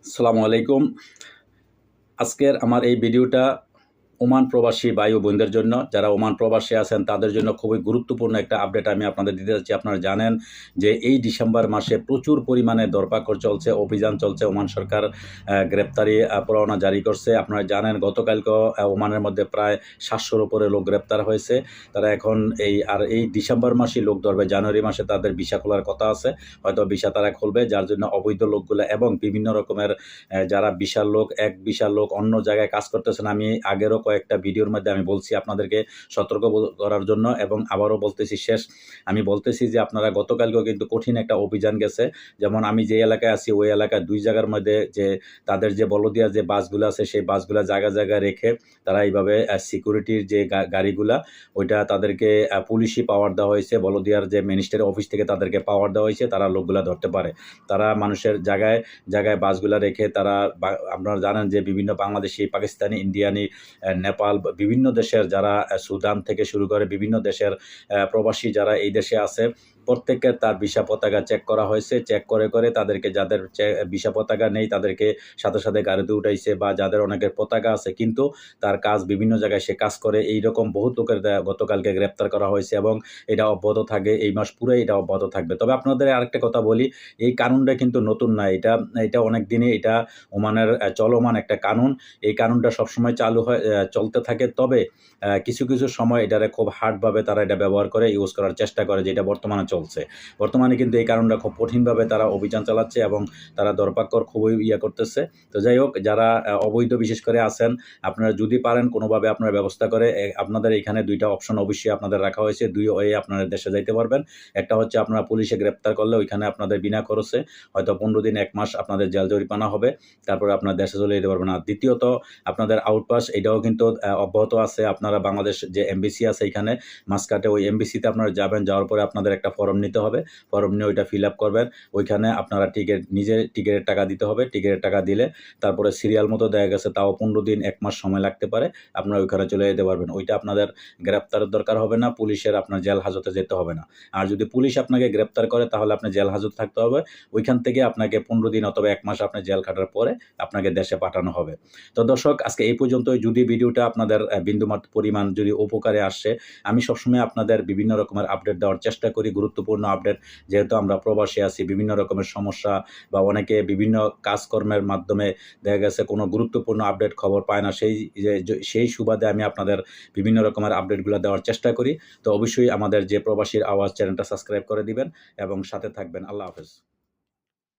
আসসালামু আলাইকুম। আজকের আমার এই ভিডিওটা ওমান প্রবাসী ভাই ও বোনদের জন্য, যারা ওমান প্রবাসী আছেন তাদের জন্য খুবই গুরুত্বপূর্ণ একটা আপডেট আমি আপনাদের দিতে যাচ্ছি। আপনারা জানেন যে এই ডিসেম্বর মাসে প্রচুর পরিমাণে দরপাকড় চলছে, অভিযান চলছে। ওমান সরকার গ্রেপ্তারি পরোয়ানা জারি করছে। আপনারা জানেন গতকালকেও ওমানের মধ্যে প্রায় 700-র উপরে লোক গ্রেপ্তার হয়েছে। তারা এখন এই ডিসেম্বর মাসেই লোক ধরবে। জানুয়ারি মাসে তাদের ভিসা খোলার কথা আছে, হয়তো ভিসা তারা খুলবে, যার জন্য অবৈধ লোকগুলো এবং বিভিন্ন রকমের যারা বিশাল লোক, এক বিশাল লোক অন্য জায়গায় কাজ করতেছেন। আমি আগেরও কয়েকটা ভিডিওর মধ্যে আমি বলছি আপনাদেরকে সতর্ক করার জন্য, এবং আবারও বলতেছি আমি বলতেছি যে আপনারা গতকালকেও কিন্তু কঠিন একটা অভিযান গেছে। যেমন আমি যে এলাকায় আছি ওই এলাকায় 2 জায়গার মধ্যে যে তাদের যে বলদিয়া যে বাসগুলো আছে সেই বাসগুলো জায়গায় রেখে তারা এইভাবে সিকিউরিটির যে গাড়িগুলা ওইটা তাদেরকে পুলিশি পাওয়ার দেওয়া হয়েছে। বলদিয়ার যে মিনিস্টারের অফিস থেকে তাদেরকে পাওয়ার দেওয়া হয়েছে, তারা লোকগুলা ধরতে পারে। তারা মানুষের জায়গায় বাসগুলা রেখে তারা, আপনারা জানেন যে বিভিন্ন বাংলাদেশি, পাকিস্তানি, ইন্ডিয়ানি, নেপাল, বিভিন্ন দেশের যারা সুদান থেকে শুরু করে বিভিন্ন দেশের প্রবাসী যারা এই দেশে আছে প্রত্যেকের তার ভিসা পতাকা চেক করা হয়েছে। চেক করে তাদেরকে, যাদের ভিসা পতাকা নেই তাদেরকে সাথে গাড়িতে উঠাইছে, বা যাদের অনেকের পতাকা আছে কিন্তু তার কাজ বিভিন্ন জায়গায় সে কাজ করে, এইরকম বহুত লোকের গতকালকে গ্রেপ্তার করা হয়েছে এবং এটা অব্যাহত থাকে, এই মাস পুরোই এটা অব্যাহত থাকবে। তবে আপনাদের আরেকটা কথা বলি, এই কানুনটা কিন্তু নতুন না, এটা অনেক দিনই এটা ওমানের চলমান একটা কানুন। এই কানুনটা সবসময় চলতে থাকে। তবে কিছু সময় এটারে খুব হার্ডভাবে তারা এটা ব্যবহার করে, ইউজ করার চেষ্টা করে, যেটা বর্তমানে চলছে। বর্তমানে কিন্তু এই কারণটা খুব কঠিনভাবে তারা অভিযান চালাচ্ছে এবং তারা দরপাকড় খুবই করতেছে। তো যাই হোক, যারা অবৈধ বিশেষ করে আছেন, আপনারা যদি পারেন কোনোভাবে আপনারা ব্যবস্থা করে, আপনাদের এখানে 2টা অপশন অবশ্যই আপনাদের রাখা হয়েছে। 2 ওয়ে আপনারা দেশে যাইতে পারবেন। একটা হচ্ছে আপনারা পুলিশে গ্রেপ্তার করলে ওইখানে আপনাদের বিনা খরচে হয়তো 15 দিন 1 মাস আপনাদের জেল জরিমানা হবে, তারপরে আপনার দেশে চলে যেতে পারবেন। আর দ্বিতীয়ত আপনাদের আউটপাস এটাও কিন্তু অব্যাহত আছে। আপনারা বাংলাদেশ যে এমবিসি আছে এখানে মাসকাটে, ওই এমবিসিতে আপনারা যাবেন, যাওয়ার পরে আপনাদের একটা ফর্ম নিতে হবে। ফর্ম নিয়ে ওইটা ফিল আপ করবেন। ওইখানে আপনারা নিজে টিকিটের টাকা দিতে হবে। টিকিটের টাকা দিলে তারপরে সিরিয়াল মতো দেখা গেছে, তাও 15 দিন 1 মাস সময় লাগতে পারে, আপনারা ওইখানে চলে যেতে পারবেন। ওইটা আপনাদের গ্রেপ্তারের দরকার হবে না, পুলিশের আপনার জেল হাজতে যেতে হবে না। আর যদি পুলিশ আপনাকে গ্রেপ্তার করে তাহলে আপনি জেল হাজতে থাকতে হবে। ওইখান থেকে আপনাকে 15 দিন অথবা 1 মাস আপনি জেল খাটার পরে আপনাকে দেশে পাঠানো হবে। তো দর্শক, আজকে এই পর্যন্তই। যদি ভিডিওটা আপনাদের বিন্দুমাত্র পরিমাণ যদি উপকারে আসে, আমি সবসময় আপনাদের বিভিন্ন রকমের আপডেট দেওয়ার চেষ্টা করি, গুরুত্বপূর্ণ আপডেট। যেহেতু আমরা প্রবাসী আছি, বিভিন্ন রকমের সমস্যা বা অনেকে বিভিন্ন কাজকর্মের মাধ্যমে দেখা গেছে কোনো গুরুত্বপূর্ণ আপডেট খবর পায় না, সেই সুবাদে আমি আপনাদের বিভিন্ন রকমের আপডেটগুলো দেওয়ার চেষ্টা করি। তো অবশ্যই আমাদের যে প্রবাসীর আওয়াজ চ্যানেলটা সাবস্ক্রাইব করে দিবেন এবং সাথে থাকবেন। আল্লাহ হাফেজ।